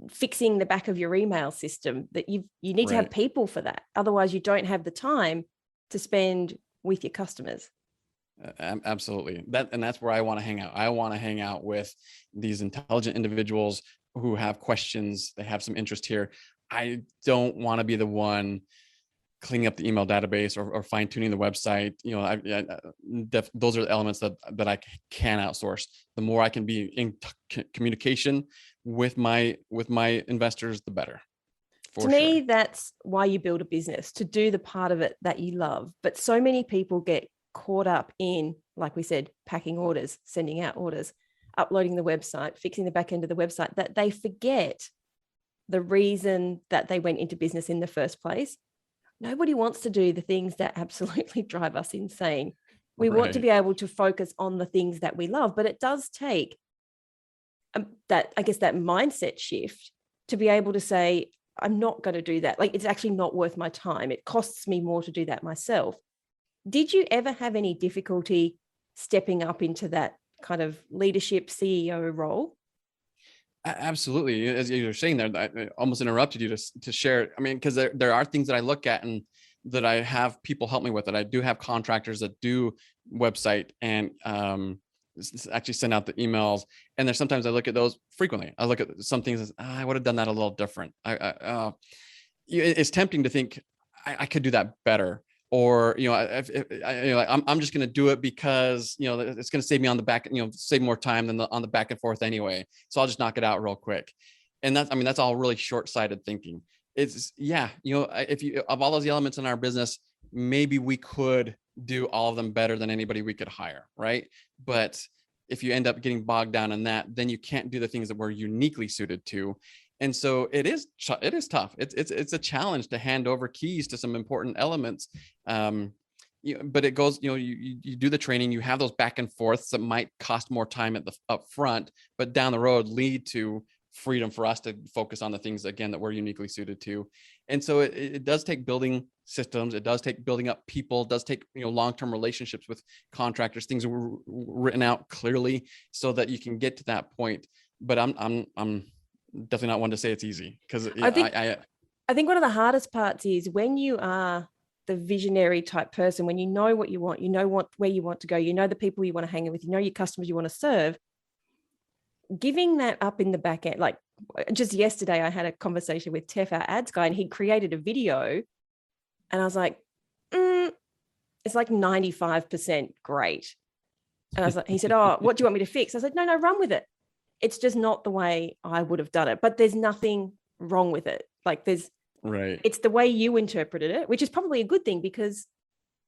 fixing the back of your email system. That you need to have people for that. Otherwise, you don't have the time to spend with your customers. Absolutely. That's where I want to hang out. I want to hang out with these intelligent individuals who have questions. They have some interest here. I don't want to be the one cleaning up the email database or fine tuning the website. Those are the elements that I can outsource. The more I can be in communication with my investors, the better. To me, that's why you build a business, to do the part of it that you love. But so many people get caught up in, like we said, packing orders, sending out orders, uploading the website, fixing the back end of the website, that they forget the reason that they went into business in the first place. Nobody wants to do the things that absolutely drive us insane. We want to be able to focus on the things that we love, but it does take that mindset shift to be able to say, I'm not going to do that. Like, it's actually not worth my time. It costs me more to do that myself. Did you ever have any difficulty stepping up into that kind of leadership CEO role? Absolutely. As you were saying there, I almost interrupted you to share. I mean, because there are things that I look at and that I have people help me with, that I do have contractors that do website and actually send out the emails. And there's sometimes I look at those frequently. I look at some things as I would have done that a little different. It's tempting to think I could do that better. Or, I'm just going to do it because, it's going to save me on the back, save more time than on the back and forth anyway. So I'll just knock it out real quick. And that's all really short-sighted thinking. It's if you, of all those elements in our business, maybe we could do all of them better than anybody we could hire. Right. But if you end up getting bogged down in that, then you can't do the things that we're uniquely suited to. And so it is tough. It's a challenge to hand over keys to some important elements. But it goes, you do the training, you have those back and forths that might cost more time up front, but down the road lead to freedom for us to focus on the things, again, that we're uniquely suited to. And so it does take building systems. It does take building up people. It does take, long-term relationships with contractors, things written out clearly so that you can get to that point. But I'm definitely not one to say it's easy, because I think one of the hardest parts is when you are the visionary type person, when you know what you want, where you want to go, the people you want to hang with, your customers you want to serve, giving that up in the back end. Like just yesterday, I had a conversation with Tef, our ads guy, and he created a video, and I was like, it's like 95% great. And I was like, he said, oh, what do you want me to fix? I said, no, run with it. It's just not the way I would have done it, but there's nothing wrong with it. Like it's the way you interpreted it, which is probably a good thing, because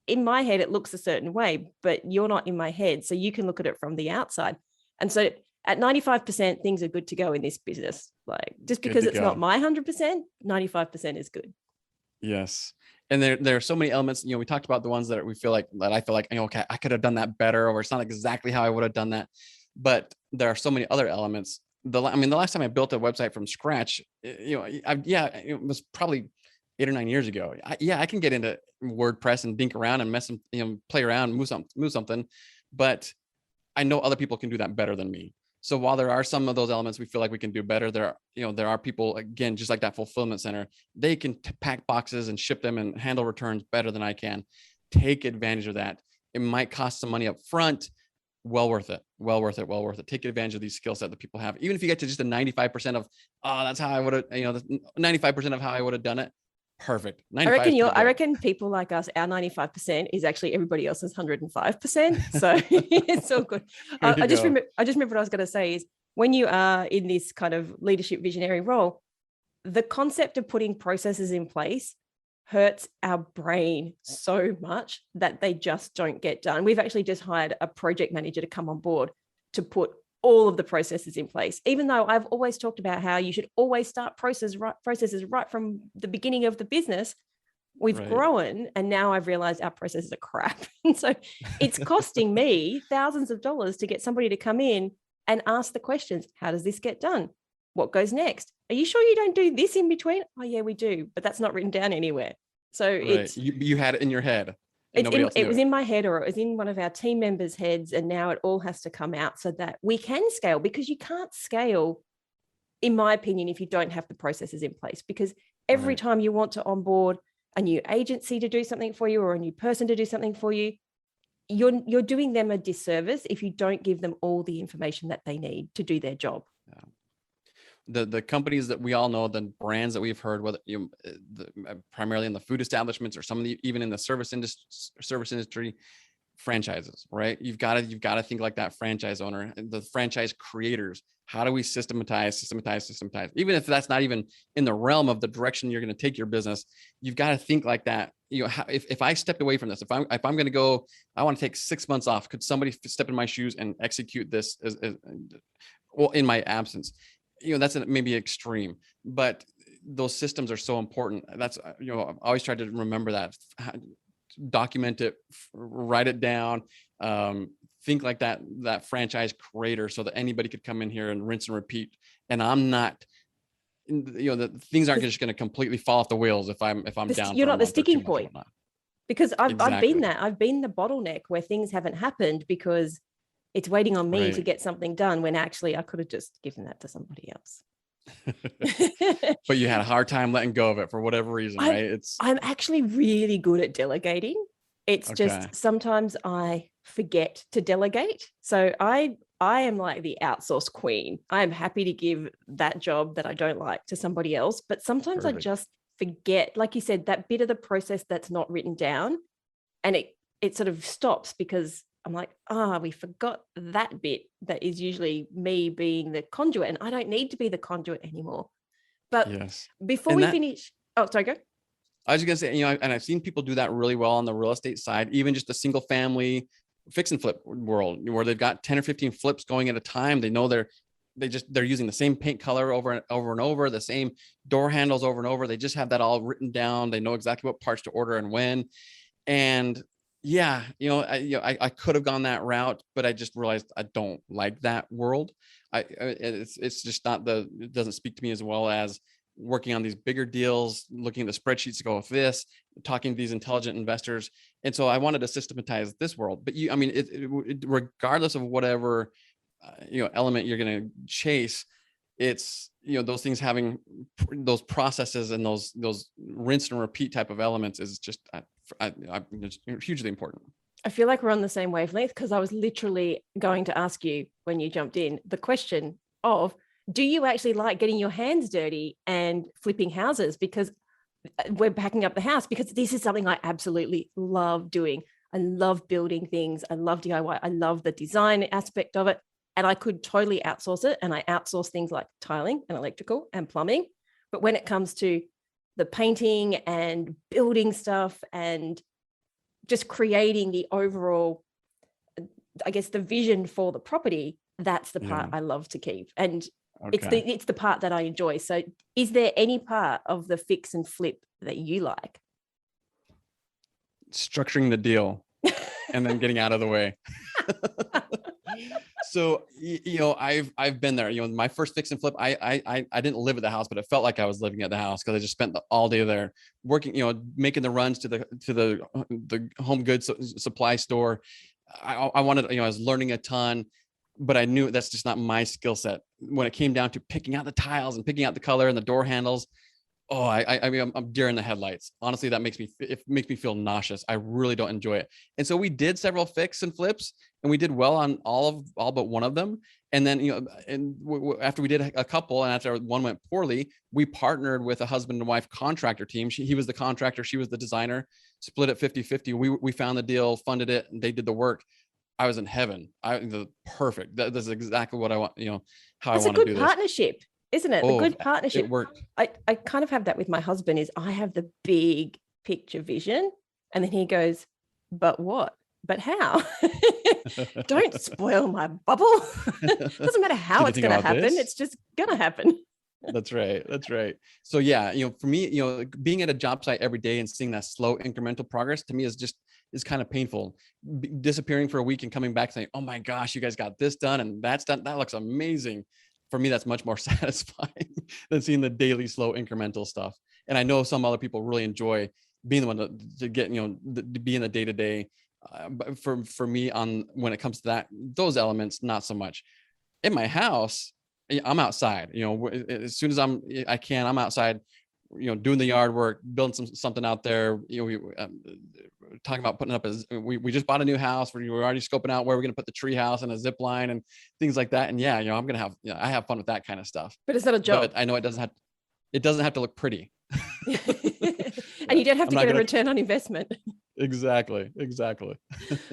in my head, it looks a certain way, but you're not in my head. So you can look at it from the outside. And so at 95%, things are good to go in this business. Like, just because it's not my 100%, 95% is good. Yes. And there are so many elements, we talked about the ones that I feel like, okay, I could have done that better, or it's not exactly how I would have done that. But there are so many other elements. The last time I built a website from scratch, it was probably 8 or 9 years ago. I can get into WordPress and dink around and mess some, play around, move something, but I know other people can do that better than me. So while there are some of those elements we feel like we can do better, there are people, again, just like that fulfillment center, they can pack boxes and ship them and handle returns better than I can. Take advantage of that. It might cost some money up front. Well worth it. Take advantage of these skill set that people have. Even if you get to just a 95% of, that's how I would have, 95% of how I would have done it. Perfect. I reckon people like us, our 95% is actually everybody else's 105%. So it's all good. I just remember what I was going to say is, when you are in this kind of leadership visionary role, the concept of putting processes in place hurts our brain so much that they just don't get done. We've actually just hired a project manager to come on board to put all of the processes in place, even though I've always talked about how you should always start processes right from the beginning of the business. We've grown, and now I've realized our processes are crap. And so it's costing me thousands of dollars to get somebody to come in and ask the questions. How does this get done? What goes next? Are you sure you don't do this in between? Oh yeah, we do, but that's not written down anywhere. So it's you had it in your head. It was in my head, or it was in one of our team members' heads, and now it all has to come out so that we can scale, because you can't scale, in my opinion, if you don't have the processes in place. Because every time you want to onboard a new agency to do something for you, or a new person to do something for you, you're doing them a disservice if you don't give them all the information that they need to do their job. Yeah. The companies that we all know, the brands that we've heard, whether primarily in the food establishments or some of the, even in the service industry, franchises, right? You've got to think like that franchise owner, the franchise creators. How do we systematize? Even if that's not even in the realm of the direction you're going to take your business, you've got to think like that. If I stepped away from this, if I'm going to go, I want to take 6 months off. Could somebody step in my shoes and execute this in my absence? That's maybe extreme, but those systems are so important. That's, I always try to remember that, document it, write it down, think like that franchise creator, so that anybody could come in here and rinse and repeat. And I'm not, the things aren't just going to completely fall off the wheels if I'm down. You're not the sticking point, because I've been that. I've been the bottleneck where things haven't happened because it's waiting on me to get something done, when actually I could have just given that to somebody else. But you had a hard time letting go of it for whatever reason, right? I'm actually really good at delegating. It's just sometimes I forget to delegate. So I am like the outsource queen. I am happy to give that job that I don't like to somebody else, but sometimes I just forget, like you said, that bit of the process that's not written down, and it sort of stops, because I'm like, we forgot that bit that is usually me being the conduit, and I don't need to be the conduit anymore. But before we finish, sorry, go. I was just gonna say, and I've seen people do that really well on the real estate side, even just the single family fix and flip world, where they've got 10 or 15 flips going at a time. They know they're using the same paint color over and over, the same door handles over and over. They just have that all written down. They know exactly what parts to order and when. And I could have gone that route, but I just realized I don't like that world. It's just not it doesn't speak to me as well as working on these bigger deals, looking at the spreadsheets to go with this, talking to these intelligent investors. And so I wanted to systematize this world. But regardless of whatever, element you're going to chase, it's, those things, having those processes and those rinse and repeat type of elements is just hugely important. I feel like we're on the same wavelength, because I was literally going to ask you, when you jumped in, the question of, do you actually like getting your hands dirty and flipping houses? Because we're packing up the house, because this is something I absolutely love doing. I love building things. I love DIY. I love the design aspect of it. And I could totally outsource it. And I outsource things like tiling and electrical and plumbing. But when it comes to the painting and building stuff and just creating the overall, I guess, the vision for the property, that's the part I love to keep. And it's the part that I enjoy. So is there any part of the fix and flip that you like? Structuring the deal and then getting out of the way. So, I've been there. My first fix and flip, I didn't live at the house, but it felt like I was living at the house because I just spent all day there working, making the runs to the home goods supply store. I wanted, I was learning a ton, but I knew that's just not my skill set. When it came down to picking out the tiles and picking out the color and the door handles, I'm deer in the headlights. Honestly, that makes me feel nauseous. I really don't enjoy it. And so we did several fix and flips, and we did well on all but one of them. And then, after we did a couple, and after one went poorly, we partnered with a husband and wife contractor team. He was the contractor, she was the designer, split it 50-50. We found the deal, funded it, and they did the work. I was in heaven. Perfect. That's exactly what I want, how That's I want to do this. It's a good partnership, isn't it? The good partnership. It worked. I kind of have that with my husband. Is I have the big picture vision, and then he goes, but what? But how? Don't spoil my bubble. Doesn't matter how it's going to happen. This? It's just going to happen. That's right. So yeah, for me, being at a job site every day and seeing that slow incremental progress to me is kind of painful. Disappearing for a week and coming back saying, oh my gosh, you guys got this done and that's done. That looks amazing. For me, that's much more satisfying than seeing the daily slow incremental stuff. And I know some other people really enjoy being the one to get, to be in the day-to-day. But for me, when it comes to those elements, not so much. In my house, I'm outside, as soon as I'm outside, doing the yard work, building something out there. Talking about putting up we just bought a new house where we're already scoping out where we're going to put the tree house and a zip line and things like that. And I'm going to have, I have fun with that kind of stuff. But it's not a job. But I know it doesn't have to look pretty. And you don't have to get a return on investment. Exactly.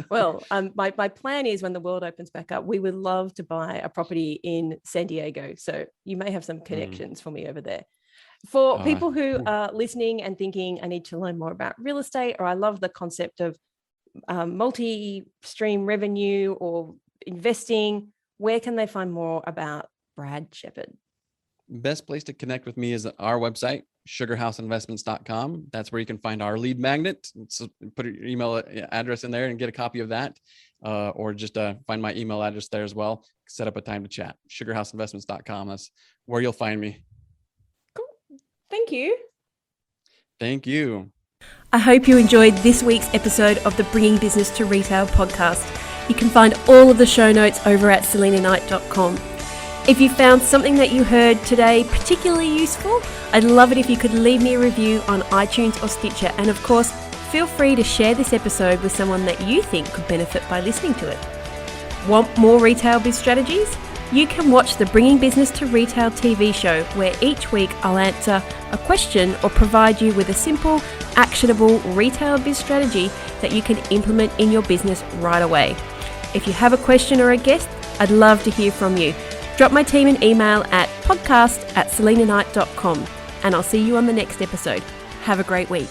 Well, my plan is when the world opens back up, we would love to buy a property in San Diego. So you may have some connections for me over there. For people who are listening and thinking, I need to learn more about real estate, or I love the concept of multi-stream revenue or investing, where can they find more about Brad Sheppard? Best place to connect with me is our website, sugarhouseinvestments.com. That's where you can find our lead magnet. So put your email address in there and get a copy of that, or just find my email address there as well. Set up a time to chat. Sugarhouseinvestments.com. That's where you'll find me. Cool. Thank you. Thank you. I hope you enjoyed this week's episode of the Bringing Business to Retail podcast. You can find all of the show notes over at selinaknight.com. If you found something that you heard today particularly useful, I'd love it if you could leave me a review on iTunes or Stitcher. And of course, feel free to share this episode with someone that you think could benefit by listening to it. Want more retail biz strategies? You can watch the Bringing Business to Retail TV show, where each week I'll answer a question or provide you with a simple, actionable retail biz strategy that you can implement in your business right away. If you have a question or a guest, I'd love to hear from you. Drop my team an email at podcast@selinaknight.com, and I'll see you on the next episode. Have a great week.